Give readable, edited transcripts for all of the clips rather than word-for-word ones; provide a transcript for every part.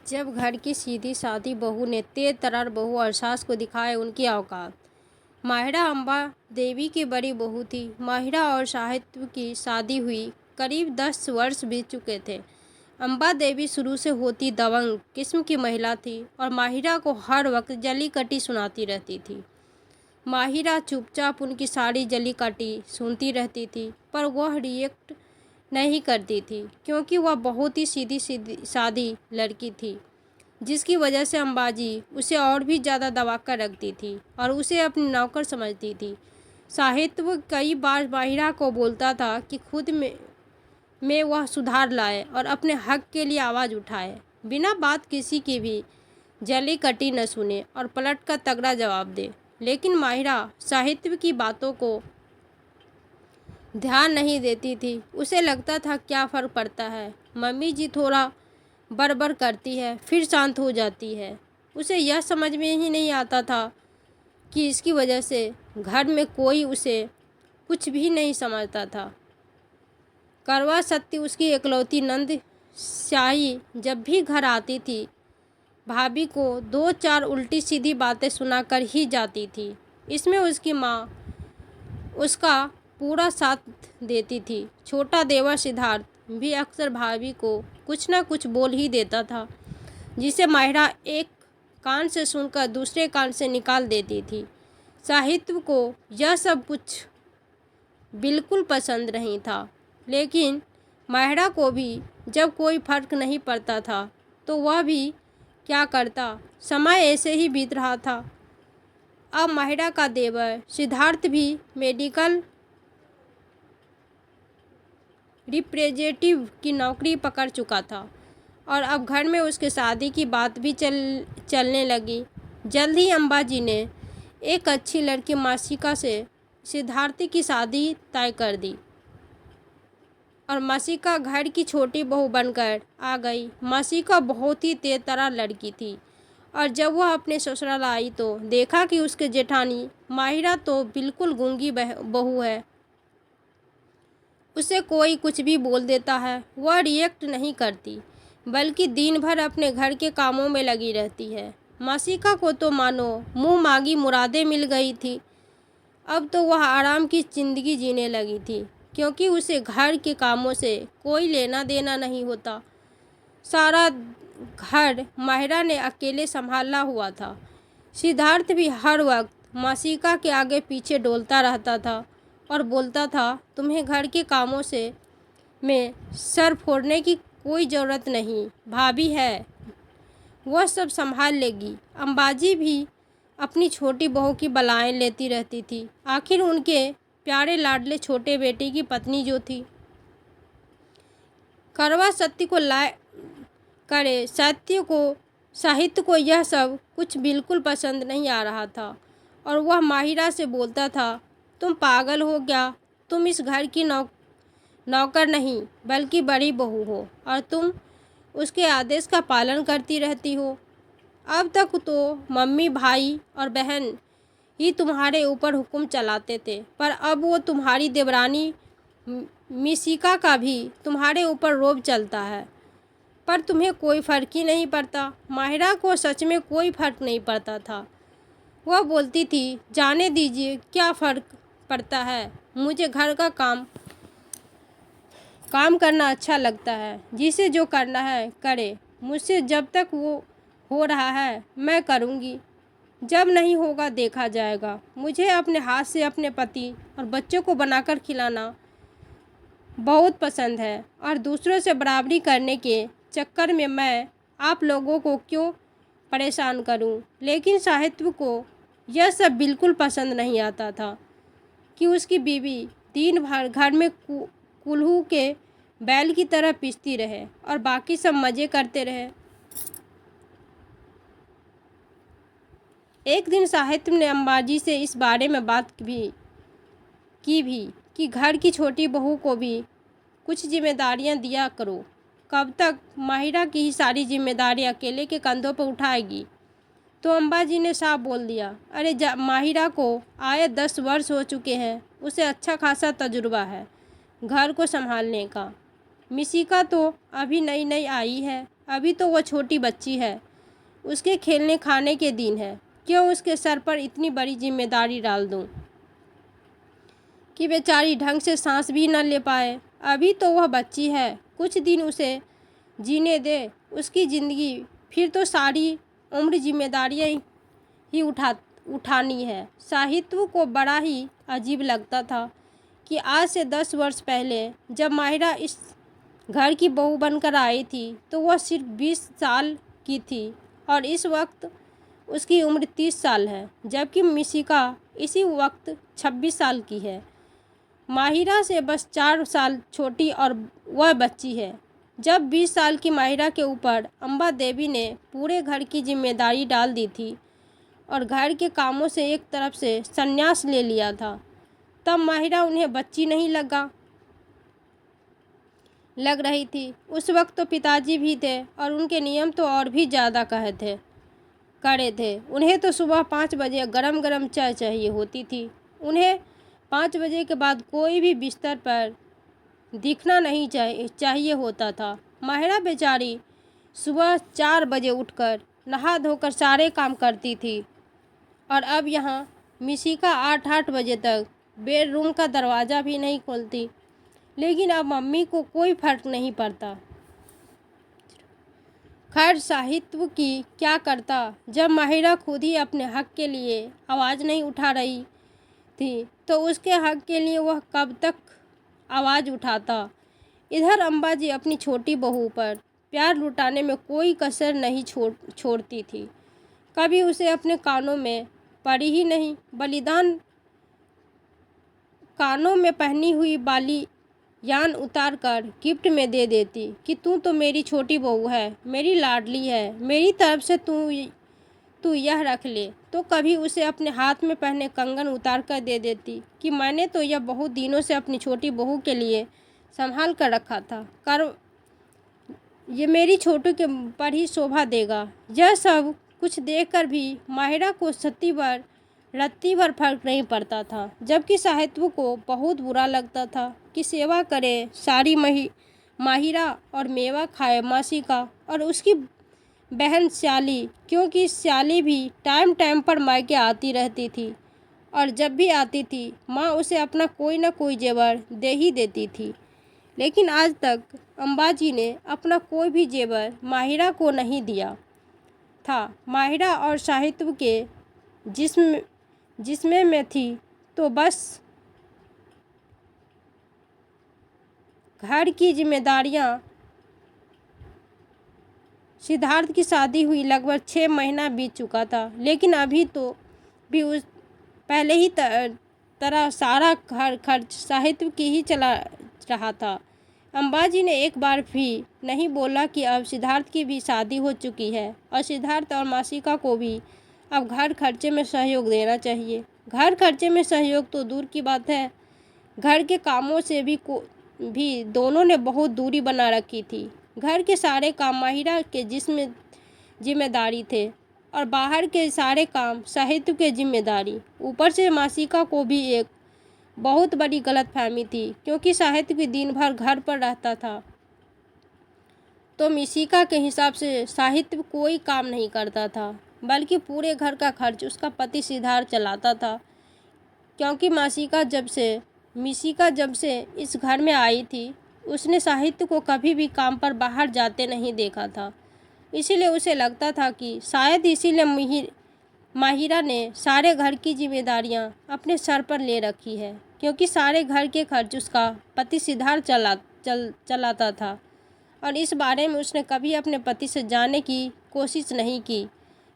जब घर की सीधी सादी बहू ने तेज तर्रार बहू अरसास को दिखाए उनकी औकात। माहिरा अम्बा देवी की बड़ी बहू थी। माहिरा और साहित्य की शादी हुई करीब 10 वर्ष बीत चुके थे। अम्बा देवी शुरू से होती दबंग किस्म की महिला थी और माहिरा को हर वक्त जली कटी सुनाती रहती थी। माहिरा चुपचाप उनकी सारी जली कटी सुनती रहती थी, पर वह रिएक्ट नहीं करती थी क्योंकि वह बहुत ही सीधी सीधी सादी लड़की थी, जिसकी वजह से अम्बाजी उसे और भी ज़्यादा दबा कर रखती थी और उसे अपनी नौकर समझती थी। साहित्य कई बार माहिरा को बोलता था कि खुद में वह सुधार लाए और अपने हक के लिए आवाज़ उठाए, बिना बात किसी की भी जली कटी न सुने और पलट कर तगड़ा जवाब दे। लेकिन माहिरा साहित्य की बातों को ध्यान नहीं देती थी। उसे लगता था क्या फ़र्क पड़ता है, मम्मी जी थोड़ा बड़बड़ करती है फिर शांत हो जाती है। उसे यह समझ में ही नहीं आता था कि इसकी वजह से घर में कोई उसे कुछ भी नहीं समझता था। करवा सत्य उसकी एकलौती नंद शाही जब भी घर आती थी, भाभी को 2-4 उल्टी सीधी बातें सुनाकर ही जाती थी। इसमें उसकी माँ उसका पूरा साथ देती थी। छोटा देवर सिद्धार्थ भी अक्सर भाभी को कुछ न कुछ बोल ही देता था, जिसे माहिरा एक कान से सुनकर दूसरे कान से निकाल देती थी। साहित्य को यह सब कुछ बिल्कुल पसंद नहीं था, लेकिन माहिरा को भी जब कोई फर्क नहीं पड़ता था तो वह भी क्या करता। समय ऐसे ही बीत रहा था। अब माहिरा का देवर सिद्धार्थ भी मेडिकल रिप्रेजेंटेटिव की नौकरी पकड़ चुका था और अब घर में उसके शादी की बात भी चलने लगी। जल्द ही अम्बाजी ने एक अच्छी लड़की मासिका से सिद्धार्थ की शादी तय कर दी और मासिका घर की छोटी बहू बनकर आ गई। मासिका बहुत ही तेज-तर्रार लड़की थी और जब वह अपने ससुराल आई तो देखा कि उसके जेठानी माहिरा तो बिल्कुल गूंगी बहू है। उसे कोई कुछ भी बोल देता है, वह रिएक्ट नहीं करती, बल्कि दिन भर अपने घर के कामों में लगी रहती है। मासिका को तो मानो मुँह मांगी मुरादें मिल गई थी। अब तो वह आराम की जिंदगी जीने लगी थी, क्योंकि उसे घर के कामों से कोई लेना देना नहीं होता। सारा घर माहिरा ने अकेले संभाला हुआ था। सिद्धार्थ भी हर वक्त मासिका के आगे पीछे डोलता रहता था और बोलता था, तुम्हें घर के कामों से में सर फोड़ने की कोई ज़रूरत नहीं, भाभी है, वह सब संभाल लेगी। अम्बाजी भी अपनी छोटी बहू की बलाएं लेती रहती थी। आखिर उनके प्यारे लाडले छोटे बेटे की पत्नी जो थी, करवा सत्य को करे साहित्य को यह सब कुछ बिल्कुल पसंद नहीं आ रहा था और वह माहिरा से बोलता था, तुम पागल हो क्या, तुम इस घर की नौकर नहीं बल्कि बड़ी बहू हो और तुम उसके आदेश का पालन करती रहती हो। अब तक तो मम्मी भाई और बहन ही तुम्हारे ऊपर हुक्म चलाते थे, पर अब वो तुम्हारी देवरानी मिसिका का भी तुम्हारे ऊपर रोब चलता है, पर तुम्हें कोई फ़र्क ही नहीं पड़ता। माहिरा को सच में कोई फ़र्क नहीं पड़ता था। वह बोलती थी, जाने दीजिए, क्या फ़र्क पड़ता है, मुझे घर का काम करना अच्छा लगता है, जिसे जो करना है करे, मुझसे जब तक वो हो रहा है मैं करूँगी, जब नहीं होगा देखा जाएगा। मुझे अपने हाथ से अपने पति और बच्चों को बनाकर खिलाना बहुत पसंद है और दूसरों से बराबरी करने के चक्कर में मैं आप लोगों को क्यों परेशान करूं। लेकिन साहित्य को यह सब बिल्कुल पसंद नहीं आता था कि उसकी बीवी दिन भर घर में कुल्हू के बैल की तरह पीसती रहे और बाकी सब मज़े करते रहे। एक दिन साहित्य ने अम्बाजी से इस बारे में बात की कि घर की छोटी बहू को भी कुछ जिम्मेदारियां दिया करो। कब तक माहिरा की ही सारी जिम्मेदारियां अकेले के कंधों पर उठाएगी। तो अम्बाजी ने साफ बोल दिया, अरे माहिरा को आए 10 वर्ष हो चुके हैं, उसे अच्छा खासा तजुर्बा है घर को संभालने का। मिसिका तो अभी नई नई आई है, अभी तो वह छोटी बच्ची है, उसके खेलने खाने के दिन है। क्यों उसके सर पर इतनी बड़ी जिम्मेदारी डाल दूं कि बेचारी ढंग से सांस भी न ले पाए। अभी तो वह बच्ची है, कुछ दिन उसे जीने दे उसकी ज़िंदगी, फिर तो सारी उम्र जिम्मेदारियाँ ही उठानी है। साहित्य को बड़ा ही अजीब लगता था कि आज से 10 वर्ष पहले जब माहिरा इस घर की बहू बनकर आई थी तो वह सिर्फ 20 साल की थी और इस वक्त उसकी उम्र 30 साल है, जबकि मिशिका इसी वक्त 26 साल की है। माहिरा से बस 4 साल छोटी और वह बच्ची है। जब 20 साल की माहिरा के ऊपर अम्बा देवी ने पूरे घर की जिम्मेदारी डाल दी थी और घर के कामों से एक तरफ से संन्यास ले लिया था, तब माहिरा उन्हें बच्ची नहीं लग रही थी। उस वक्त तो पिताजी भी थे और उनके नियम तो और भी ज़्यादा कड़े थे। उन्हें तो सुबह 5 बजे गरम गरम चाय चाहिए होती थी। उन्हें 5 बजे के बाद कोई भी बिस्तर पर दिखना नहीं चाहिए होता था। माहिरा बेचारी सुबह 4 बजे उठकर नहा धोकर सारे काम करती थी और अब यहाँ मिशिका 8 बजे तक बेडरूम का दरवाज़ा भी नहीं खोलती। लेकिन अब मम्मी को कोई फर्क नहीं पड़ता। खैर, साहित्य की क्या करता जब माहिरा खुद ही अपने हक के लिए आवाज़ नहीं उठा रही थी, तो उसके हक के लिए वह कब तक आवाज़ उठाता। इधर अम्बाजी अपनी छोटी बहू पर प्यार लुटाने में कोई कसर नहीं छोड़ती थी। कभी उसे अपने कानों में पड़ी ही नहीं, बलिदान कानों में पहनी हुई बाली यान उतार कर गिफ्ट में दे देती कि तू तो मेरी छोटी बहू है, मेरी लाडली है, मेरी तरफ से तू यह रख ले। तो कभी उसे अपने हाथ में पहने कंगन उतार कर दे देती कि मैंने तो यह बहुत दिनों से अपनी छोटी बहू के लिए संभाल कर रखा था, ये मेरी छोटू के पर ही शोभा देगा। यह सब कुछ देखकर भी माहिरा को रत्ती भर फर्क नहीं पड़ता था, जबकि साहित्य को बहुत बुरा लगता था कि सेवा करे सारी माहिरा और मेवा खाए मासिका और उसकी बहन श्याली, क्योंकि श्याली भी टाइम टाइम पर मायके आती रहती थी और जब भी आती थी माँ उसे अपना कोई ना कोई जेवर दे ही देती थी। लेकिन आज तक अम्बाजी ने अपना कोई भी जेवर माहिरा को नहीं दिया था। माहिरा और साहित्य के जिसमें मैं थी तो बस घर की जिम्मेदारियां। सिद्धार्थ की शादी हुई लगभग 6 महीना बीत चुका था, लेकिन अभी तो भी उस पहले ही तरह सारा घर खर्च साहित्य की ही चला रहा था। अम्बाजी ने एक बार भी नहीं बोला कि अब सिद्धार्थ की भी शादी हो चुकी है और सिद्धार्थ और मासिका को भी अब घर खर्चे में सहयोग देना चाहिए। घर खर्चे में सहयोग तो दूर की बात है, घर के कामों से भी दोनों ने बहुत दूरी बना रखी थी। घर के सारे काम माहिरा के जिम्मेदारी थे और बाहर के सारे काम साहित्य के जिम्मेदारी। ऊपर से मासिका को भी एक बहुत बड़ी गलतफहमी थी, क्योंकि साहित्य भी दिन भर घर पर रहता था तो मिशिका के हिसाब से साहित्य कोई काम नहीं करता था, बल्कि पूरे घर का खर्च उसका पति सिद्धार्थ चलाता था। क्योंकि मिशिका जब से इस घर में आई थी उसने साहित्य को कभी भी काम पर बाहर जाते नहीं देखा था। इसीलिए उसे लगता था कि शायद इसीलिए माहिरा ने सारे घर की जिम्मेदारियां अपने सर पर ले रखी है, क्योंकि सारे घर के खर्च उसका पति सिद्धार्थ चलाता था और इस बारे में उसने कभी अपने पति से जानने की कोशिश नहीं की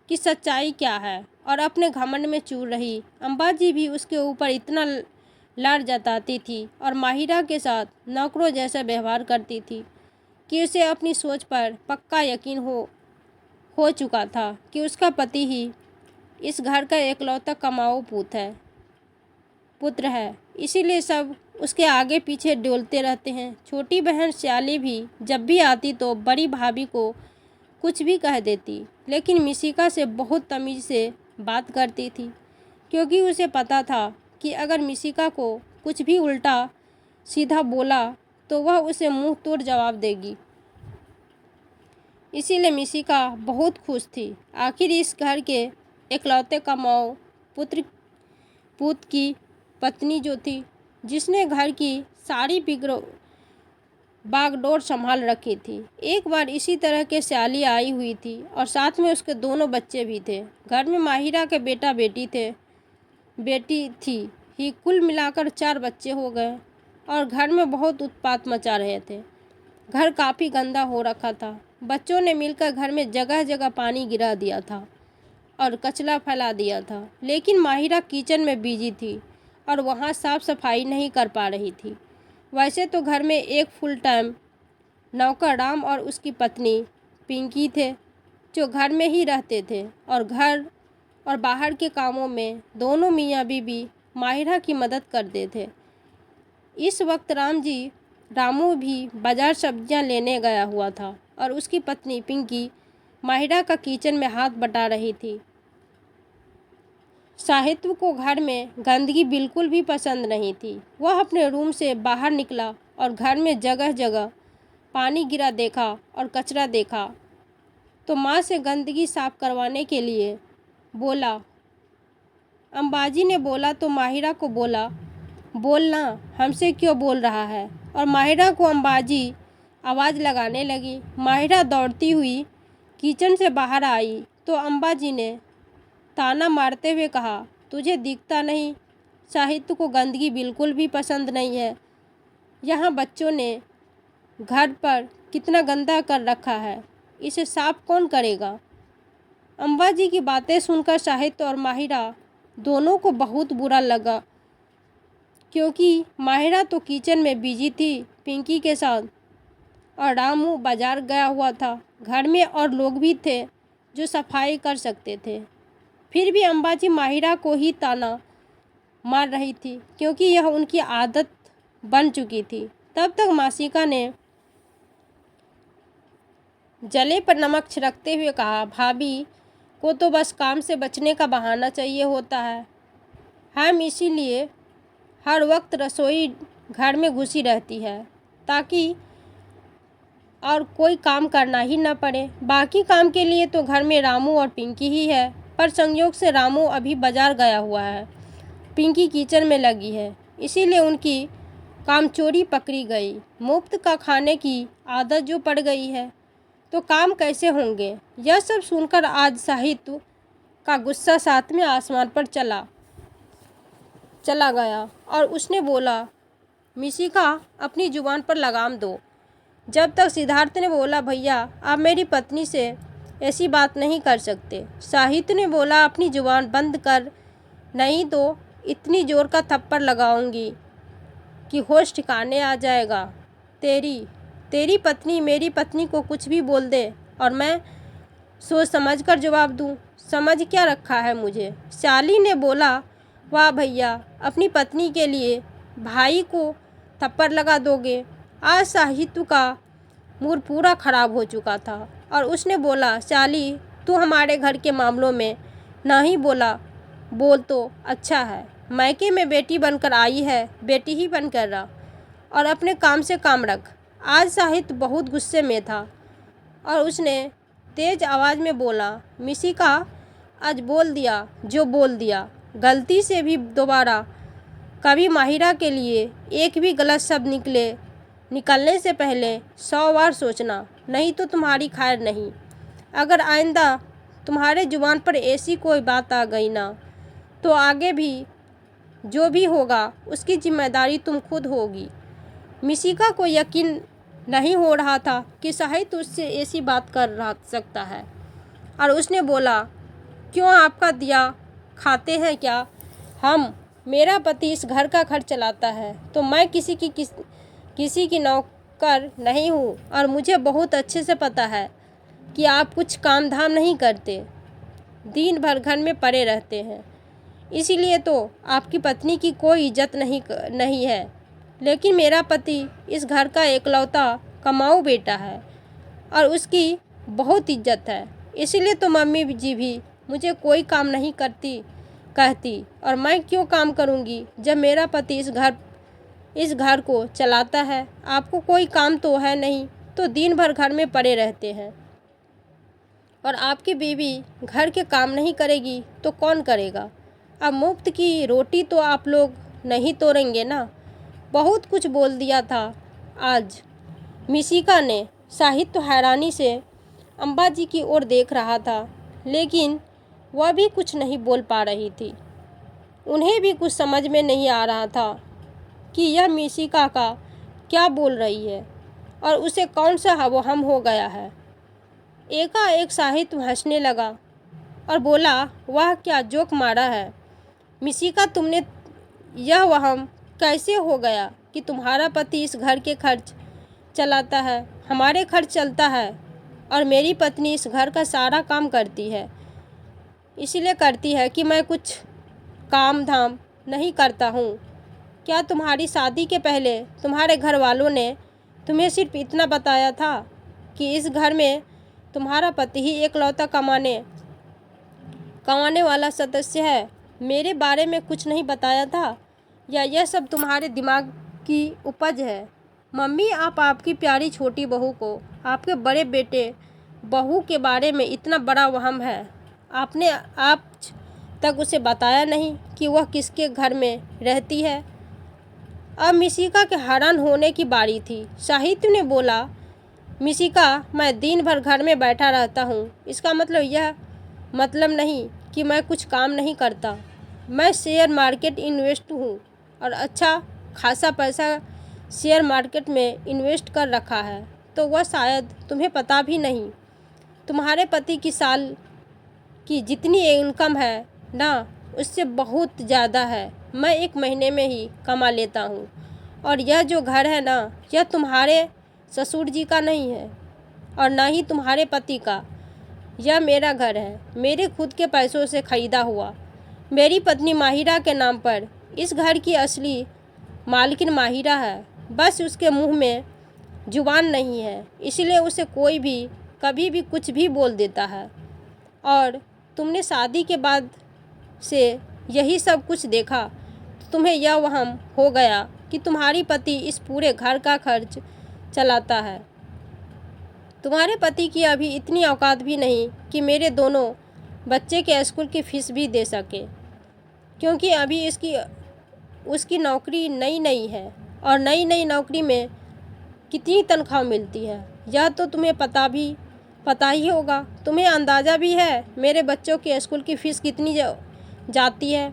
कि सच्चाई क्या है और अपने घमंड में चूर रही। अम्बाजी भी उसके ऊपर इतना लाड जताती थी और माहिरा के साथ नौकरों जैसा व्यवहार करती थी कि उसे अपनी सोच पर पक्का यकीन हो चुका था कि उसका पति ही इस घर का एकलौता कमाऊ पुत्र है। इसीलिए सब उसके आगे पीछे डोलते रहते हैं। छोटी बहन श्याली भी जब भी आती तो बड़ी भाभी को कुछ भी कह देती, लेकिन मिशिका से बहुत तमीज़ से बात करती थी, क्योंकि उसे पता था कि अगर मिशिका को कुछ भी उल्टा सीधा बोला तो वह उसे मुंह तोड़ जवाब देगी। इसीलिए मिशिका बहुत खुश थी। आखिर इस घर के इकलौते कमाऊ पुत्र की पत्नी जो थी, जिसने घर की सारी बागडोर संभाल रखी थी। एक बार इसी तरह के स्याली आई हुई थी और साथ में उसके दोनों बच्चे भी थे। घर में माहिरा के बेटी थी ही, कुल मिलाकर 4 बच्चे हो गए और घर में बहुत उत्पात मचा रहे थे। घर काफ़ी गंदा हो रखा था। बच्चों ने मिलकर घर में जगह जगह पानी गिरा दिया था और कचरा फैला दिया था। लेकिन माहिरा किचन में बिजी थी और वहाँ साफ सफाई नहीं कर पा रही थी। वैसे तो घर में एक फुल टाइम नौकर राम और उसकी पत्नी पिंकी थे, जो घर में ही रहते थे और घर और बाहर के कामों में दोनों मियाँ बीबी माहिरा की मदद करते थे। इस वक्त रामू भी बाजार सब्जियां लेने गया हुआ था और उसकी पत्नी पिंकी माहिरा का किचन में हाथ बटा रही थी। साहित्य को घर में गंदगी बिल्कुल भी पसंद नहीं थी। वह अपने रूम से बाहर निकला और घर में जगह जगह पानी गिरा देखा और कचरा देखा तो माँ से गंदगी साफ करवाने के लिए बोला। अंबाजी ने बोला तो माहिरा को बोला, बोलना हमसे क्यों बोल रहा है। और माहिरा को अंबाजी आवाज़ लगाने लगी। माहिरा दौड़ती हुई किचन से बाहर आई तो अंबाजी ने ताना मारते हुए कहा, तुझे दिखता नहीं, साहित्य को गंदगी बिल्कुल भी पसंद नहीं है। यहाँ बच्चों ने घर पर कितना गंदा कर रखा है, इसे साफ कौन करेगा। अंबाजी की बातें सुनकर साहित्य और माहिरा दोनों को बहुत बुरा लगा, क्योंकि माहिरा तो किचन में बिजी थी पिंकी के साथ और रामू बाजार गया हुआ था। घर में और लोग भी थे जो सफाई कर सकते थे। फिर भी अंबाजी माहिरा को ही ताना मार रही थी, क्योंकि यह उनकी आदत बन चुकी थी। तब तक मासिका ने जले पर नमक छिड़कते हुए कहा, भाभी को तो बस काम से बचने का बहाना चाहिए होता है। हम इसीलिए हर वक्त रसोई घर में घुसी रहती है, ताकि और कोई काम करना ही न पड़े। बाकी काम के लिए तो घर में रामू और पिंकी ही है, पर संयोग से रामू अभी बाजार गया हुआ है, पिंकी किचन में लगी है, इसीलिए उनकी कामचोरी पकड़ी गई। मुफ्त का खाने की आदत जो पड़ गई है तो काम कैसे होंगे। यह सब सुनकर आज साहित्य का गुस्सा 7वें आसमान पर चला गया और उसने बोला, मिशिका अपनी जुबान पर लगाम दो। जब तक सिद्धार्थ ने बोला, भैया आप मेरी पत्नी से ऐसी बात नहीं कर सकते। साहित्य ने बोला, अपनी जुबान बंद कर, नहीं तो इतनी जोर का थप्पड़ लगाऊंगी कि होश ठिकाने आ जाएगा। तेरी पत्नी मेरी पत्नी को कुछ भी बोल दे और मैं सोच समझ कर जवाब दूं। समझ क्या रखा है मुझे। शाली ने बोला, वाह भैया, अपनी पत्नी के लिए भाई को थप्पड़ लगा दोगे। आज साहित्य का मूड पूरा खराब हो चुका था और उसने बोला, शाली तू हमारे घर के मामलों में नहीं बोल तो अच्छा है। मायके में बेटी बनकर आई है, बेटी ही बनकर रहा और अपने काम से काम रख। आज साहित्य बहुत गुस्से में था और उसने तेज आवाज़ में बोला, मिशिका आज बोल दिया जो बोल दिया। गलती से भी दोबारा कभी माहिरा के लिए एक भी गलत शब्द निकलने से पहले 100 बार सोचना, नहीं तो तुम्हारी खैर नहीं। अगर आइंदा तुम्हारे जुबान पर ऐसी कोई बात आ गई ना, तो आगे भी जो भी होगा उसकी जिम्मेदारी तुम खुद होगी। मिशिका को यकीन नहीं हो रहा था कि साहित्य उससे ऐसी बात कर रहा सकता है और उसने बोला, क्यों आपका दिया खाते हैं क्या हम। मेरा पति इस घर का खर्च चलाता है तो मैं किसी की नौकर नहीं हूँ और मुझे बहुत अच्छे से पता है कि आप कुछ काम धाम नहीं करते, दिन भर घर में पड़े रहते हैं, इसीलिए तो आपकी पत्नी की कोई इज्जत नहीं है। लेकिन मेरा पति इस घर का एकलौता कमाऊ बेटा है और उसकी बहुत इज्जत है, इसीलिए तो मम्मी जी भी मुझे कोई काम नहीं कहती और मैं क्यों काम करूंगी जब मेरा पति इस घर को चलाता है। आपको कोई काम तो है नहीं, तो दिन भर घर में पड़े रहते हैं। और आपकी बीवी घर के काम नहीं करेगी तो कौन करेगा? अब मुफ्त की रोटी तो आप लोग नहीं तोड़ेंगे ना। बहुत कुछ बोल दिया था आज। मिशिका ने। साहित्य तो हैरानी से अम्बाजी की ओर देख रहा था, लेकिन वह भी कुछ नहीं बोल पा रही थी। उन्हें भी कुछ समझ में नहीं आ रहा था कि यह मिशिका का क्या बोल रही है और उसे कौन सा हम हो गया है। एकाएक साहित्य हंसने लगा और बोला, वह क्या जोक मारा है मिशिका तुमने। यह वहम कैसे हो गया कि तुम्हारा पति इस घर के खर्च चलाता है? हमारे खर्च चलता है और मेरी पत्नी इस घर का सारा काम करती है। इसलिए करती है कि मैं कुछ काम धाम नहीं करता हूँ। क्या तुम्हारी शादी के पहले तुम्हारे घर वालों ने तुम्हें सिर्फ इतना बताया था कि इस घर में तुम्हारा पति ही एकलौता कमाने वाला सदस्य है? मेरे बारे में कुछ नहीं बताया था, या यह सब तुम्हारे दिमाग की उपज है? मम्मी, आप आपकी प्यारी छोटी बहू को आपके बड़े बेटे बहू के बारे में इतना बड़ा वहम है। आपने आप तक उसे बताया नहीं कि वह किसके घर में रहती है। अब मिशिका के हैरान होने की बारी थी। साहित्य ने बोला, मिशिका, मैं दिन भर घर में बैठा रहता हूँ। इसका मतलब यह मतलब नहीं कि मैं कुछ काम नहीं करता। मैं शेयर मार्केट इन्वेस्ट हूँ और अच्छा खासा पैसा शेयर मार्केट में इन्वेस्ट कर रखा है। तो वह शायद तुम्हें पता भी नहीं। तुम्हारे पति की साल की जितनी इनकम है ना, उससे बहुत ज़्यादा है। मैं एक महीने में ही कमा लेता हूँ। और यह जो घर है ना, यह तुम्हारे ससुर जी का नहीं है और ना ही तुम्हारे पति का। यह मेरा घर है, मेरे खुद के पैसों से ख़रीदा हुआ। मेरी पत्नी माहिरा के नाम पर इस घर की असली मालकिन माहिरा है। बस उसके मुंह में जुबान नहीं है, इसलिए उसे कोई भी कभी भी कुछ भी बोल देता है। और तुमने शादी के बाद से यही सब कुछ देखा तो तुम्हें यह वहम हो गया कि तुम्हारी पति इस पूरे घर का खर्च चलाता है। तुम्हारे पति की अभी इतनी औकात भी नहीं कि मेरे दोनों बच्चे के स्कूल की फीस भी दे सके, क्योंकि अभी उसकी नौकरी नई है और नई नौकरी में कितनी तनख्वाह मिलती है यह तो तुम्हें पता ही होगा। तुम्हें अंदाज़ा भी है मेरे बच्चों के स्कूल की फ़ीस कितनी जाती है।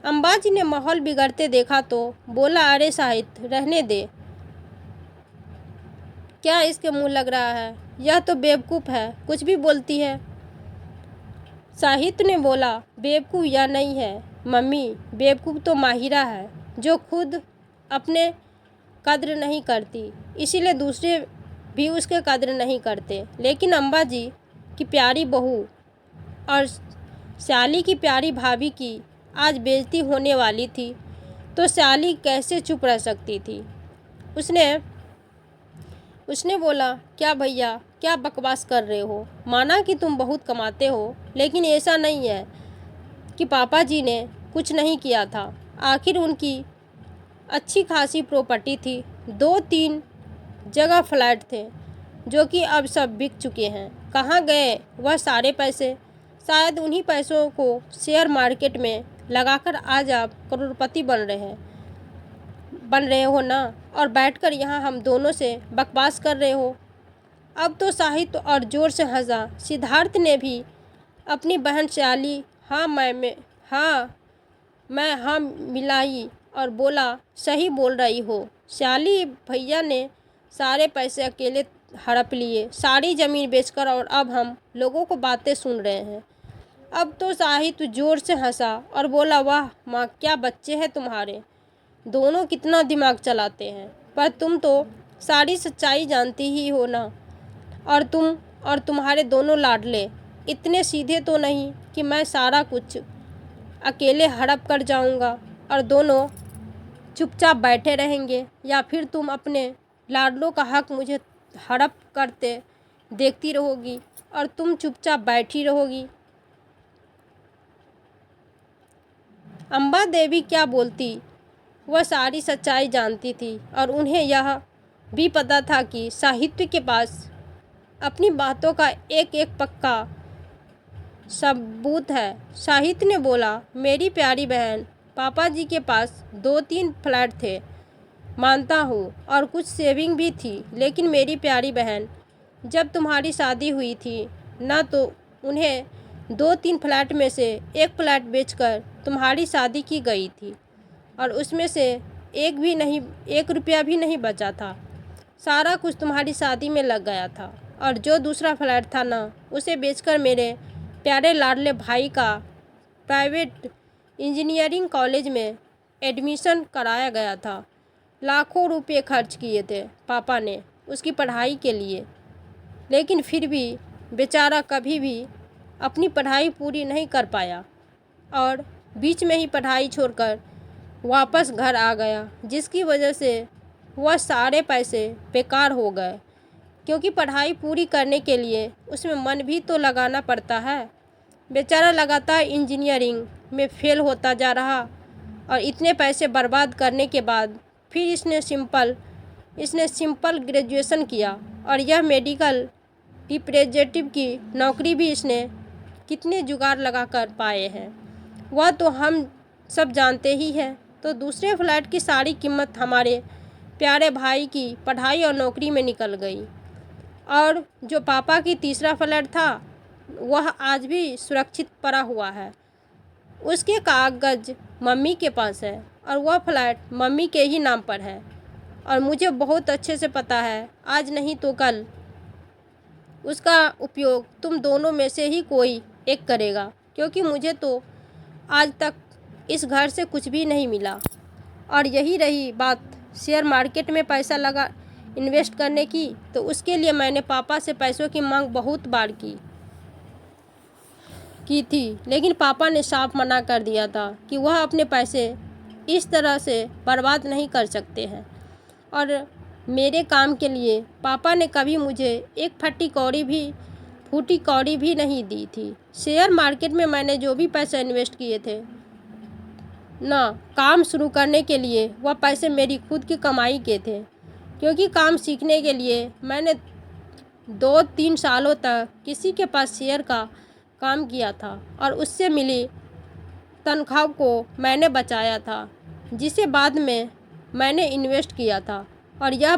अम्बाजी ने माहौल बिगड़ते देखा तो बोला, अरे साहित्य, रहने दे। क्या इसके मुंह लग रहा है? यह तो बेवकूफ़ है, कुछ भी बोलती है। साहित्य ने बोला, बेवकूफ़ या नहीं है मम्मी, बेवकूफ़ तो माहिरा है जो खुद अपने कद्र नहीं करती, इसीलिए दूसरे भी उसके कद्र नहीं करते। लेकिन अम्बाजी की प्यारी बहू और श्याली की प्यारी भाभी की आज बेइज्जती होने वाली थी, तो श्याली कैसे चुप रह सकती थी। उसने बोला, क्या भैया, क्या बकवास कर रहे हो? माना कि तुम बहुत कमाते हो, लेकिन ऐसा नहीं है कि पापा जी ने कुछ नहीं किया था। आखिर उनकी अच्छी खासी प्रॉपर्टी थी, 2-3 जगह फ्लैट थे जो कि अब सब बिक चुके हैं। कहाँ गए वह सारे पैसे? शायद उन्हीं पैसों को शेयर मार्केट में लगाकर आज आप करोड़पति बन रहे हो ना, और बैठकर यहाँ हम दोनों से बकवास कर रहे हो। अब तो साहित्य और ज़ोर से हंसा। सिद्धार्थ ने भी अपनी बहन श्याली हाँ मिलाई और बोला, सही बोल रही हो श्याली, भैया ने सारे पैसे अकेले हड़प लिए, सारी ज़मीन बेचकर, और अब हम लोगों को बातें सुन रहे हैं। अब तो साहित्य ज़ोर से हंसा और बोला, वाह माँ, क्या बच्चे हैं तुम्हारे, दोनों कितना दिमाग चलाते हैं। पर तुम तो सारी सच्चाई जानती ही हो ना। और तुम और तुम्हारे दोनों लाडले इतने सीधे तो नहीं कि मैं सारा कुछ अकेले हड़प कर जाऊंगा और दोनों चुपचाप बैठे रहेंगे, या फिर तुम अपने लाडलों का हक मुझे हड़प करते देखती रहोगी और तुम चुपचाप बैठी रहोगी। अम्बा देवी क्या बोलती, वह सारी सच्चाई जानती थी और उन्हें यह भी पता था कि साहित्य के पास अपनी बातों का एक एक पक्का सबूत है। साहित्य ने बोला, मेरी प्यारी बहन, पापा जी के पास 2-3 फ्लैट थे, मानता हूँ, और कुछ सेविंग भी थी, लेकिन मेरी प्यारी बहन, जब तुम्हारी शादी हुई थी ना, तो उन्हें 2-3 फ्लैट में से एक फ्लैट बेचकर तुम्हारी शादी की गई थी, और उसमें से एक रुपया भी नहीं बचा था। सारा कुछ तुम्हारी शादी में लग गया था, और जो दूसरा फ्लैट था ना, उसे बेचकर मेरे प्यारे लाडले भाई का प्राइवेट इंजीनियरिंग कॉलेज में एडमिशन कराया गया था। लाखों रुपए खर्च किए थे पापा ने उसकी पढ़ाई के लिए, लेकिन फिर भी बेचारा कभी भी अपनी पढ़ाई पूरी नहीं कर पाया और बीच में ही पढ़ाई छोड़कर वापस घर आ गया, जिसकी वजह से वह सारे पैसे बेकार हो गए। क्योंकि पढ़ाई पूरी करने के लिए उसमें मन भी तो लगाना पड़ता है। बेचारा लगातार इंजीनियरिंग में फेल होता जा रहा, और इतने पैसे बर्बाद करने के बाद फिर इसने सिंपल ग्रेजुएशन किया, और यह मेडिकल रिप्रेजेंटेटिव की नौकरी भी इसने कितने जुगाड़ लगा कर पाए हैं, वह तो हम सब जानते ही हैं। तो दूसरे फ्लैट की सारी कीमत हमारे प्यारे भाई की पढ़ाई और नौकरी में निकल गई, और जो पापा की तीसरा फ्लैट था वह आज भी सुरक्षित पड़ा हुआ है। उसके कागज मम्मी के पास है, और वह फ्लैट मम्मी के ही नाम पर है, और मुझे बहुत अच्छे से पता है आज नहीं तो कल उसका उपयोग तुम दोनों में से ही कोई एक करेगा, क्योंकि मुझे तो आज तक इस घर से कुछ भी नहीं मिला। और यही रही बात शेयर मार्केट में पैसा लगा इन्वेस्ट करने की, तो उसके लिए मैंने पापा से पैसों की मांग बहुत बार की थी, लेकिन पापा ने साफ मना कर दिया था कि वह अपने पैसे इस तरह से बर्बाद नहीं कर सकते हैं। और मेरे काम के लिए पापा ने कभी मुझे एक फूटी कौड़ी भी नहीं दी थी। शेयर मार्केट में मैंने जो भी पैसे इन्वेस्ट किए थे ना, काम शुरू करने के लिए वह पैसे मेरी खुद की कमाई के थे, क्योंकि काम सीखने के लिए मैंने 2-3 सालों तक किसी के पास शेयर का काम किया था, और उससे मिली तनख्वाह को मैंने बचाया था, जिसे बाद में मैंने इन्वेस्ट किया था। और यह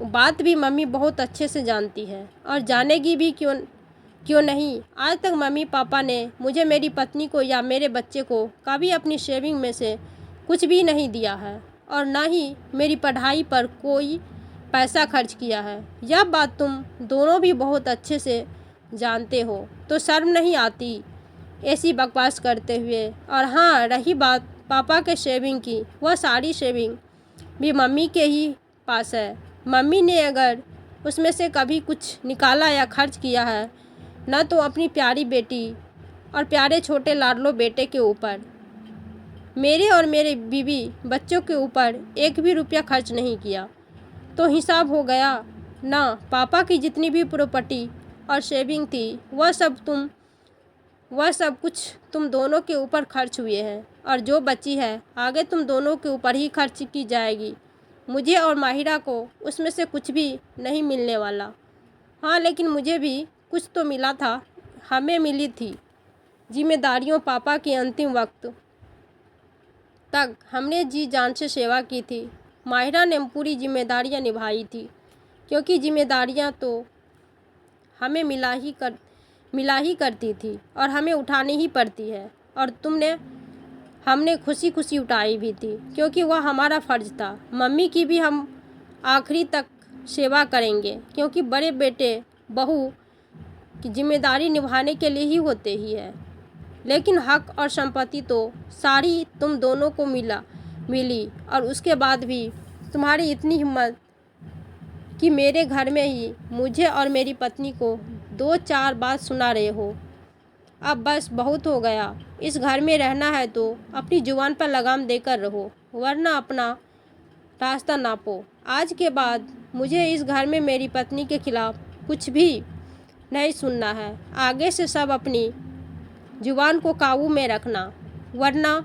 बात भी मम्मी बहुत अच्छे से जानती है, और जानेगी भी, क्यों नहीं। आज तक मम्मी पापा ने मुझे, मेरी पत्नी को या मेरे बच्चे को कभी अपनी सेविंग में से कुछ भी नहीं दिया है, और ना ही मेरी पढ़ाई पर कोई पैसा खर्च किया है। यह बात तुम दोनों भी बहुत अच्छे से जानते हो, तो शर्म नहीं आती ऐसी बकवास करते हुए। और हाँ, रही बात पापा के सेविंग की, वह सारी सेविंग भी मम्मी के ही पास है। मम्मी ने अगर उसमें से कभी कुछ निकाला या खर्च किया है ना, तो अपनी प्यारी बेटी और प्यारे छोटे लाडलो बेटे के ऊपर, मेरे और मेरे बीवी बच्चों के ऊपर एक भी रुपया खर्च नहीं किया। तो हिसाब हो गया ना, पापा की जितनी भी प्रॉपर्टी और सेविंग थी, वह सब कुछ तुम दोनों के ऊपर खर्च हुए हैं, और जो बची है आगे तुम दोनों के ऊपर ही खर्च की जाएगी। मुझे और माहिरा को उसमें से कुछ भी नहीं मिलने वाला। हाँ, लेकिन मुझे भी कुछ तो मिला था, हमें मिली थी जिम्मेदारियों। पापा के अंतिम वक्त तक हमने जी जान से सेवा की थी। माहिरा ने पूरी जिम्मेदारियां निभाई थी, क्योंकि जिम्मेदारियां तो हमें मिला ही करती थी, और हमें उठानी ही पड़ती है। और हमने खुशी खुशी उठाई भी थी, क्योंकि वह हमारा फ़र्ज़ था। मम्मी की भी हम आखिरी तक सेवा करेंगे, क्योंकि बड़े बेटे बहू की जिम्मेदारी निभाने के लिए ही होते ही है। लेकिन हक और संपत्ति तो सारी तुम दोनों को मिली, और उसके बाद भी तुम्हारी इतनी हिम्मत कि मेरे घर में ही मुझे और मेरी पत्नी को 2-4 बात सुना रहे हो। अब बस बहुत हो गया। इस घर में रहना है तो अपनी जुबान पर लगाम देकर रहो, वरना अपना रास्ता नापो। आज के बाद मुझे इस घर में मेरी पत्नी के खिलाफ कुछ भी नहीं सुनना है। आगे से सब अपनी जुबान को काबू में रखना, वरना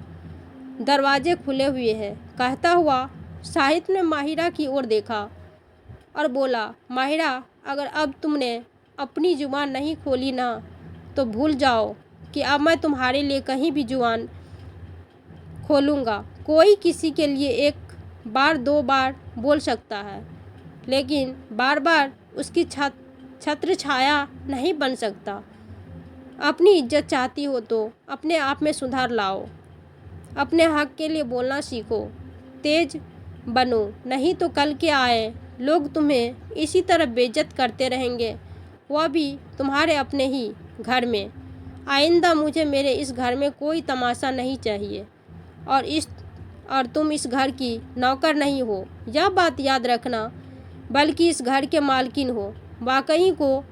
दरवाजे खुले हुए हैं। कहता हुआ साहित्य ने माहिरा की ओर देखा, और बोला, माहिरा, अगर अब तुमने अपनी जुबान नहीं खोली ना तो भूल जाओ कि अब मैं तुम्हारे लिए कहीं भी जुबान खोलूँगा। कोई किसी के लिए एक बार 2 बार बोल सकता है, लेकिन बार बार उसकी छत्र छाया नहीं बन सकता। अपनी इज्जत चाहती हो तो अपने आप में सुधार लाओ। अपने हक के लिए बोलना सीखो। तेज बनो, नहीं तो कल के आए लोग तुम्हें इसी तरह बेइज्जत करते रहेंगे, वह भी तुम्हारे अपने ही घर में। आइंदा मुझे मेरे इस घर में कोई तमाशा नहीं चाहिए और तुम इस घर की नौकर नहीं हो, यह बात याद रखना, बल्कि इस घर के मालकिन हो। वाकई को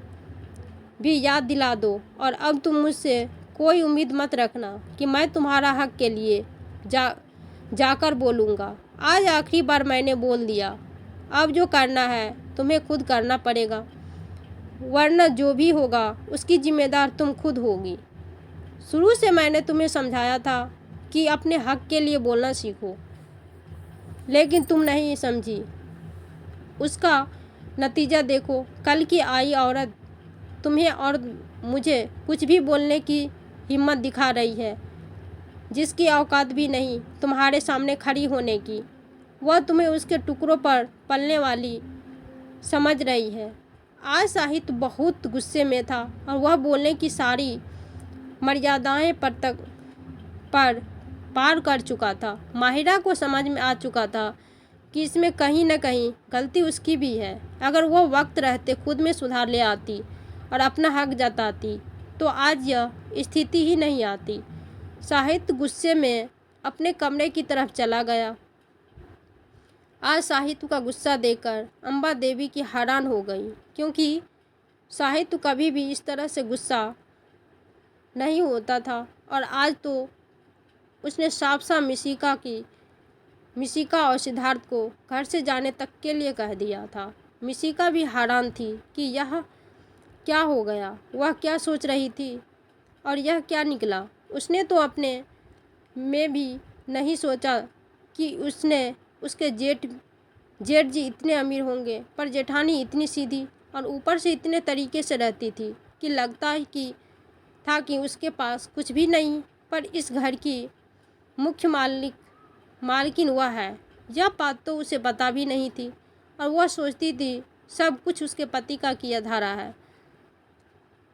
भी याद दिला दो और अब तुम मुझसे कोई उम्मीद मत रखना कि मैं तुम्हारा हक के लिए जाकर बोलूँगा। आज आखिरी बार मैंने बोल दिया। अब जो करना है तुम्हें खुद करना पड़ेगा, वरना जो भी होगा उसकी जिम्मेदार तुम खुद होगी। शुरू से मैंने तुम्हें समझाया था कि अपने हक के लिए बोलना सीखो, लेकिन तुम नहीं समझी। उसका नतीजा देखो। कल की आई औरत तुम्हें और मुझे कुछ भी बोलने की हिम्मत दिखा रही है, जिसकी औकात भी नहीं तुम्हारे सामने खड़ी होने की। वह तुम्हें उसके टुकड़ों पर पलने वाली समझ रही है। आज साहित्य बहुत गुस्से में था और वह बोलने की सारी मर्यादाएं पर पार कर चुका था। माहिरा को समझ में आ चुका था कि इसमें कहीं न कहीं गलती उसकी भी है। अगर वह वक्त रहते खुद में सुधार ले आती और अपना हक जताती तो आज यह स्थिति ही नहीं आती। साहित्य गुस्से में अपने कमरे की तरफ चला गया। आज साहित्य का गुस्सा देखकर अम्बा देवी की हैरान हो गई, क्योंकि साहित्य कभी भी इस तरह से गुस्सा नहीं होता था और आज तो उसने साफ साफ मिशिका और सिद्धार्थ को घर से जाने तक के लिए कह दिया था। मिशिका भी हैरान थी कि यह क्या हो गया, वह क्या सोच रही थी और यह क्या निकला। उसने तो अपने में भी नहीं सोचा कि उसके जेठ जी इतने अमीर होंगे, पर जेठानी इतनी सीधी और ऊपर से इतने तरीके से रहती थी कि लगता ही था कि उसके पास कुछ भी नहीं, पर इस घर की मुख्य मालकिन वह है। यह बात तो उसे पता भी नहीं थी और वह सोचती थी सब कुछ उसके पति का किया धारा है।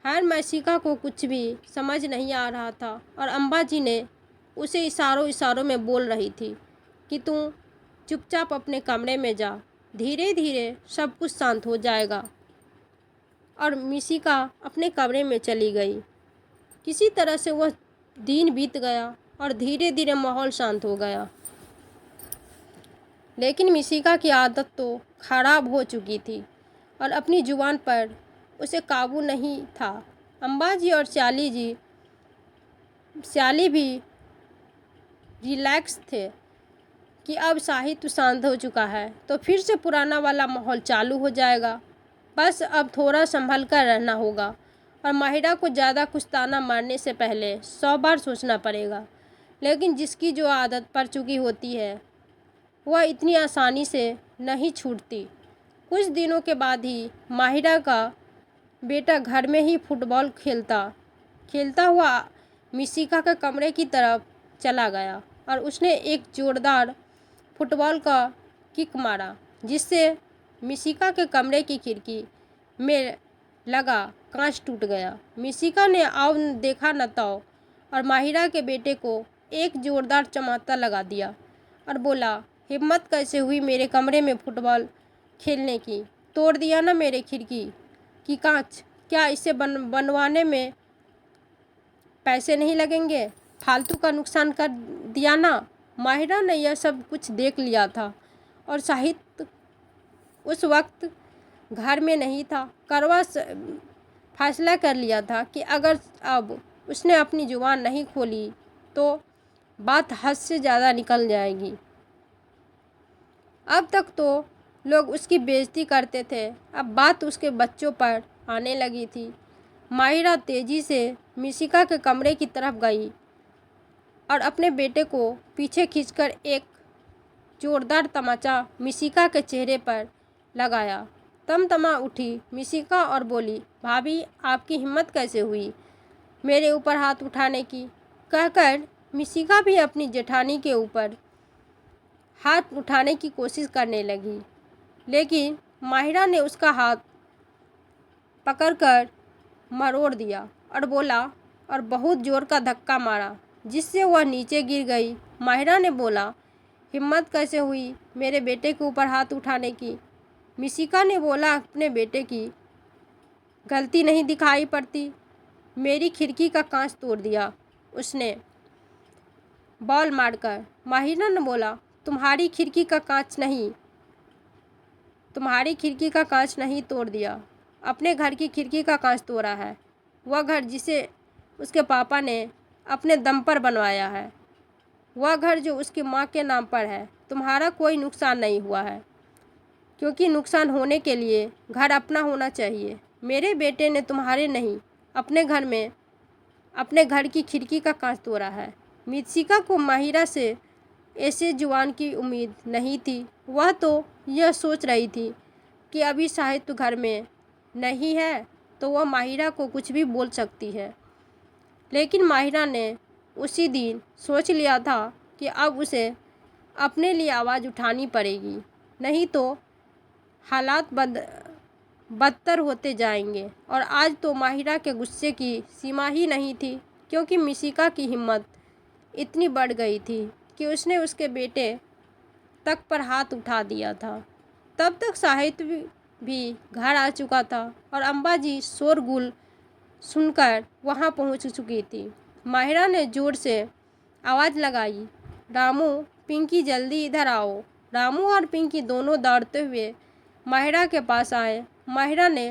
हर मैसिका को कुछ भी समझ नहीं आ रहा था और अम्बा जी ने उसे इशारों में बोल रही थी कि तू चुपचाप अपने कमरे में जा, धीरे धीरे सब कुछ शांत हो जाएगा। और मिशिका अपने कमरे में चली गई। किसी तरह से वह दिन बीत गया और धीरे धीरे माहौल शांत हो गया, लेकिन मिशिका की आदत तो खराब हो चुकी थी और अपनी जुबान पर उसे काबू नहीं था। अम्बा जी और श्याली भी रिलैक्स थे कि अब साहित्य शांत हो चुका है तो फिर से पुराना वाला माहौल चालू हो जाएगा। बस अब थोड़ा संभल कर रहना होगा और माहिरा को ज़्यादा कुछ ताना मारने से पहले 100 बार सोचना पड़ेगा। लेकिन जिसकी जो आदत पड़ चुकी होती है वह इतनी आसानी से नहीं छूटती। कुछ दिनों के बाद ही माहिरा का बेटा घर में ही फुटबॉल खेलता हुआ मिशिका के कमरे की तरफ चला गया और उसने एक जोरदार फुटबॉल का किक मारा, जिससे मिशिका के कमरे की खिड़की में लगा कांच टूट गया। मिशिका ने आव देखा न ताओ और माहिरा के बेटे को एक जोरदार चमाटा लगा दिया और बोला, हिम्मत कैसे हुई मेरे कमरे में फुटबॉल खेलने की? तोड़ दिया ना मेरे खिड़की की कांच। क्या इसे बनवाने में पैसे नहीं लगेंगे? फालतू का नुकसान कर दिया ना। माहिरा ने यह सब कुछ देख लिया था और साहित्य उस वक्त घर में नहीं था। करवा फैसला कर लिया था कि अगर अब उसने अपनी जुबान नहीं खोली तो बात हद से ज़्यादा निकल जाएगी। अब तक तो लोग उसकी बेइज्जती करते थे, अब बात उसके बच्चों पर आने लगी थी। माहिरा तेजी से मिशिका के कमरे की तरफ गई और अपने बेटे को पीछे खींचकर एक जोरदार तमाचा मिशिका के चेहरे पर लगाया तमा उठी मिशिका और बोली, भाभी आपकी हिम्मत कैसे हुई मेरे ऊपर हाथ उठाने की। कहकर मिशिका भी अपनी जेठानी के ऊपर हाथ उठाने की कोशिश करने लगी, लेकिन माहिरा ने उसका हाथ पकड़कर मरोड़ दिया और बोला और बहुत ज़ोर का धक्का मारा, जिससे वह नीचे गिर गई। माहिरा ने बोला, हिम्मत कैसे हुई मेरे बेटे के ऊपर हाथ उठाने की। मिशिका ने बोला, अपने बेटे की गलती नहीं दिखाई पड़ती, मेरी खिड़की का कांच तोड़ दिया उसने बॉल मारकर। माहिरा ने बोला, तुम्हारी खिड़की का कांच नहीं तोड़ दिया, अपने घर की खिड़की का कांच तोड़ा है। वह घर जिसे उसके पापा ने अपने दम पर बनवाया है, वह घर जो उसकी माँ के नाम पर है। तुम्हारा कोई नुकसान नहीं हुआ है, क्योंकि नुकसान होने के लिए घर अपना होना चाहिए। मेरे बेटे ने तुम्हारे नहीं, अपने घर की खिड़की का कांच तोड़ा है। मिशिका को माहिरा से ऐसे जुबान की उम्मीद नहीं थी। वह तो यह सोच रही थी कि अभी शाहिद तो घर में नहीं है, तो वह माहिरा को कुछ भी बोल सकती है। लेकिन माहिरा ने उसी दिन सोच लिया था कि अब उसे अपने लिए आवाज़ उठानी पड़ेगी, नहीं तो हालात बदतर होते जाएंगे। और आज तो माहिरा के गुस्से की सीमा ही नहीं थी, क्योंकि मिशिका की हिम्मत इतनी बढ़ गई थी कि उसने उसके बेटे तक पर हाथ उठा दिया था। तब तक शाहिद भी घर आ चुका था और अम्बाजी शोरगुल सुनकर वहां पहुंच चुकी थी। माहिरा ने ज़ोर से आवाज़ लगाई, रामू, पिंकी जल्दी इधर आओ। रामू और पिंकी दोनों दौड़ते हुए माहिरा के पास आए। माहिरा ने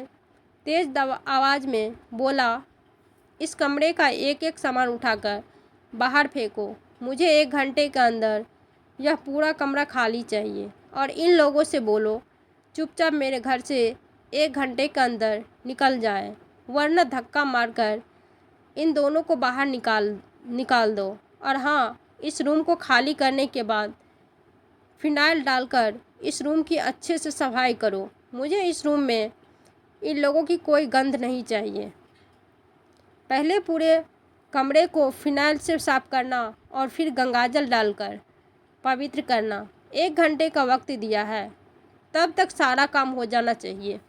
तेज़ आवाज़ में बोला, इस कमरे का एक एक सामान उठाकर बाहर फेंको। मुझे 1 घंटे के अंदर यह पूरा कमरा खाली चाहिए। और इन लोगों से बोलो चुपचाप मेरे घर से 1 घंटे के अंदर निकल जाए, वरना धक्का मारकर इन दोनों को बाहर निकाल दो। और हाँ, इस रूम को खाली करने के बाद फिनाइल डालकर इस रूम की अच्छे से सफाई करो। मुझे इस रूम में इन लोगों की कोई गंध नहीं चाहिए। पहले पूरे कमरे को फिनाइल से साफ करना और फिर गंगाजल डालकर पवित्र करना। 1 घंटे का वक्त दिया है, तब तक सारा काम हो जाना चाहिए।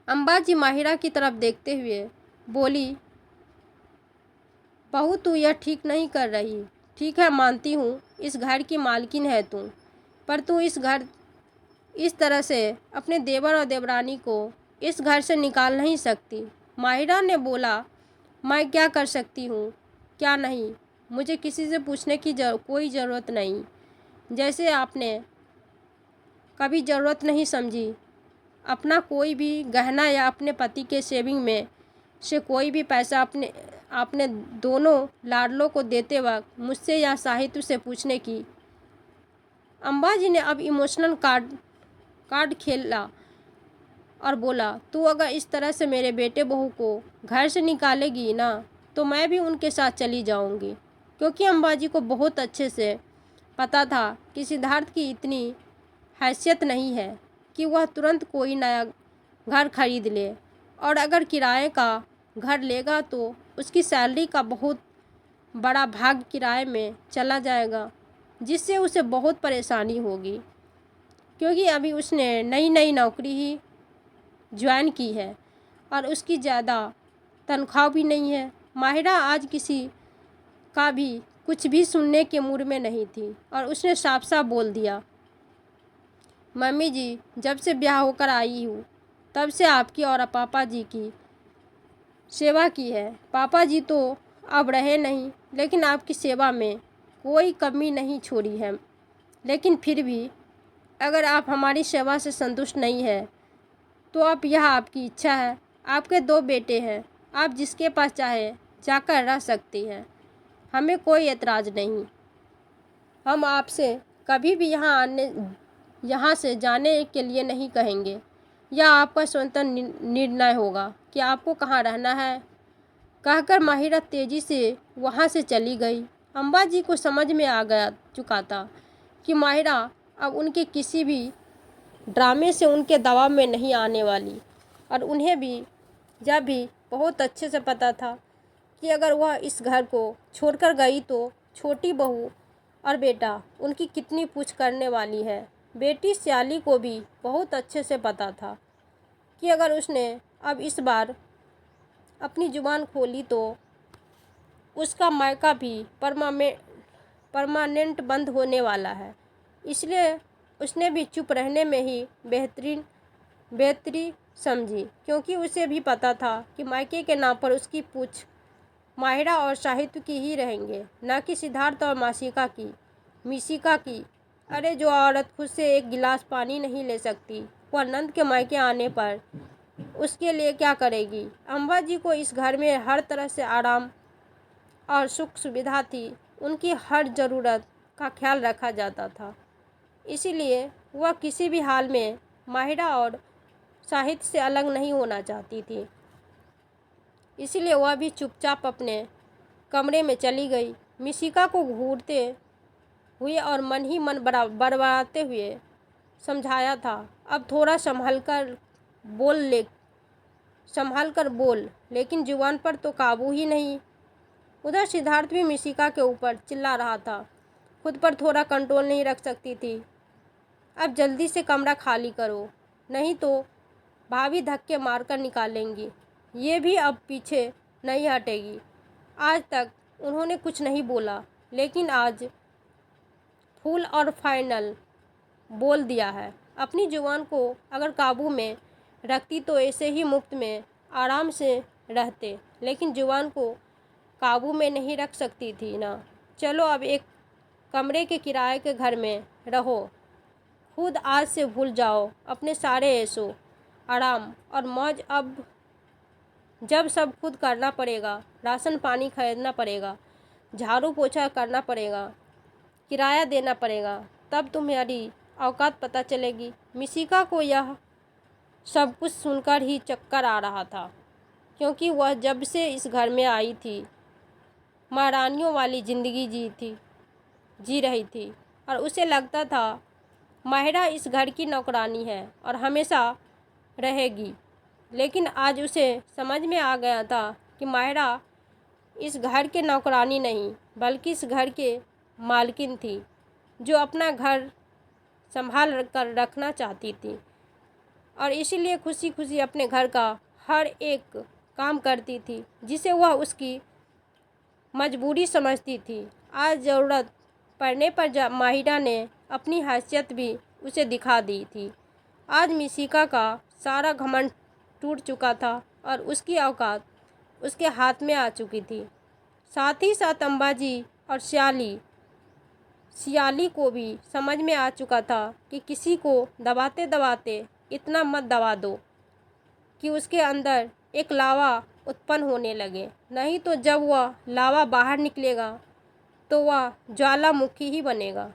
अम्बाजी माहिरा की तरफ देखते हुए बोली, बहू तू यह ठीक नहीं कर रही। ठीक है, मानती हूँ इस घर की मालकिन है तू, पर तू इस तरह से अपने देवर और देवरानी को इस घर से निकाल नहीं सकती। माहिरा ने बोला, मैं क्या कर सकती हूँ क्या नहीं, मुझे किसी से पूछने की कोई ज़रूरत नहीं। जैसे आपने कभी ज़रूरत नहीं समझी अपना कोई भी गहना या अपने पति के सेविंग में से कोई भी पैसा आपने दोनों लाडलों को देते वक्त मुझसे या साहित्य से पूछने की। अम्बाजी ने अब इमोशनल कार्ड खेला और बोला, तू अगर इस तरह से मेरे बेटे बहू को घर से निकालेगी ना, तो मैं भी उनके साथ चली जाऊंगी। क्योंकि अम्बाजी को बहुत अच्छे से पता था कि सिद्धार्थ की इतनी हैसियत नहीं है कि वह तुरंत कोई नया घर खरीद ले, और अगर किराए का घर लेगा तो उसकी सैलरी का बहुत बड़ा भाग किराए में चला जाएगा, जिससे उसे बहुत परेशानी होगी। क्योंकि अभी उसने नई नौकरी ही ज्वाइन की है और उसकी ज़्यादा तनख्वाह भी नहीं है। माहिरा आज किसी का भी कुछ भी सुनने के मूड में नहीं थी और उसने साफ साफ बोल दिया, मम्मी जी, जब से ब्याह होकर आई हूँ तब से आपकी और पापा जी की सेवा की है। पापा जी तो अब रहे नहीं, लेकिन आपकी सेवा में कोई कमी नहीं छोड़ी है। लेकिन फिर भी अगर आप हमारी सेवा से संतुष्ट नहीं है तो आप यह आपकी इच्छा है। आपके 2 बेटे हैं, आप जिसके पास चाहे जाकर रह सकती हैं, हमें कोई एतराज़ नहीं। हम आपसे कभी भी यहाँ से जाने के लिए नहीं कहेंगे। यह आपका स्वतंत्र निर्णय होगा कि आपको कहाँ रहना है। कहकर माहिरा तेज़ी से वहाँ से चली गई। अम्बाजी को समझ में आ चुका था कि माहिरा अब उनके किसी भी ड्रामे से उनके दबाव में नहीं आने वाली। और उन्हें भी यह भी बहुत अच्छे से पता था कि अगर वह इस घर को छोड़कर गई तो छोटी बहू और बेटा उनकी कितनी पूछ करने वाली है। बेटी सियाली को भी बहुत अच्छे से पता था कि अगर उसने अब इस बार अपनी जुबान खोली तो उसका मायका भी परमानेंट बंद होने वाला है। इसलिए उसने भी चुप रहने में ही बेहतरी समझी, क्योंकि उसे भी पता था कि मायके के नाम पर उसकी पूछ माहिरा और साहित्य की ही रहेंगे, न कि सिद्धार्थ और मिशिका की। अरे जो औरत खुद से एक गिलास पानी नहीं ले सकती, वह नंद के मायके आने पर उसके लिए क्या करेगी। अम्बा जी को इस घर में हर तरह से आराम और सुख सुविधा थी। उनकी हर ज़रूरत का ख्याल रखा जाता था। इसीलिए वह किसी भी हाल में माहिरा और साहित्य से अलग नहीं होना चाहती थी। इसीलिए वह भी चुपचाप अपने कमरे में चली गई। मिशिका को घूरते हुए और मन ही मन बड़बड़ाते हुए समझाया था, अब थोड़ा संभल कर बोल, लेकिन जुबान पर तो काबू ही नहीं। उधर सिद्धार्थ भी मिशिका के ऊपर चिल्ला रहा था, खुद पर थोड़ा कंट्रोल नहीं रख सकती थी। अब जल्दी से कमरा खाली करो, नहीं तो भाभी धक्के मारकर निकालेंगी। ये भी अब पीछे नहीं हटेगी। आज तक उन्होंने कुछ नहीं बोला, लेकिन आज फुल और फाइनल बोल दिया है। अपनी जुबान को अगर काबू में रखती तो ऐसे ही मुफ्त में आराम से रहते, लेकिन जुबान को काबू में नहीं रख सकती थी ना। चलो अब एक कमरे के किराए के घर में रहो। खुद आज से भूल जाओ अपने सारे ऐशो आराम और मौज। अब जब सब खुद करना पड़ेगा, राशन पानी खरीदना पड़ेगा, झाड़ू पोछा करना पड़ेगा, किराया देना पड़ेगा, तब तुम्हारी औकात पता चलेगी। मिशिका को यह सब कुछ सुनकर ही चक्कर आ रहा था, क्योंकि वह जब से इस घर में आई थी महारानियों वाली ज़िंदगी जी रही थी और उसे लगता था माहिरा इस घर की नौकरानी है और हमेशा रहेगी। लेकिन आज उसे समझ में आ गया था कि माहिरा इस घर के नौकरानी नहीं, बल्कि इस घर के मालकिन थी, जो अपना घर संभाल कर रखना चाहती थी और इसीलिए खुशी खुशी अपने घर का हर एक काम करती थी, जिसे वह उसकी मजबूरी समझती थी। आज ज़रूरत पड़ने पर माहिरा ने अपनी हैसियत भी उसे दिखा दी थी। आज मिशिका का सारा घमंड टूट चुका था और उसकी औकात उसके हाथ में आ चुकी थी। साथ ही साथ अम्बाजी और सियाली को भी समझ में आ चुका था कि किसी को दबाते दबाते इतना मत दबा दो कि उसके अंदर एक लावा उत्पन्न होने लगे, नहीं तो जब वह लावा बाहर निकलेगा तो वह ज्वालामुखी ही बनेगा।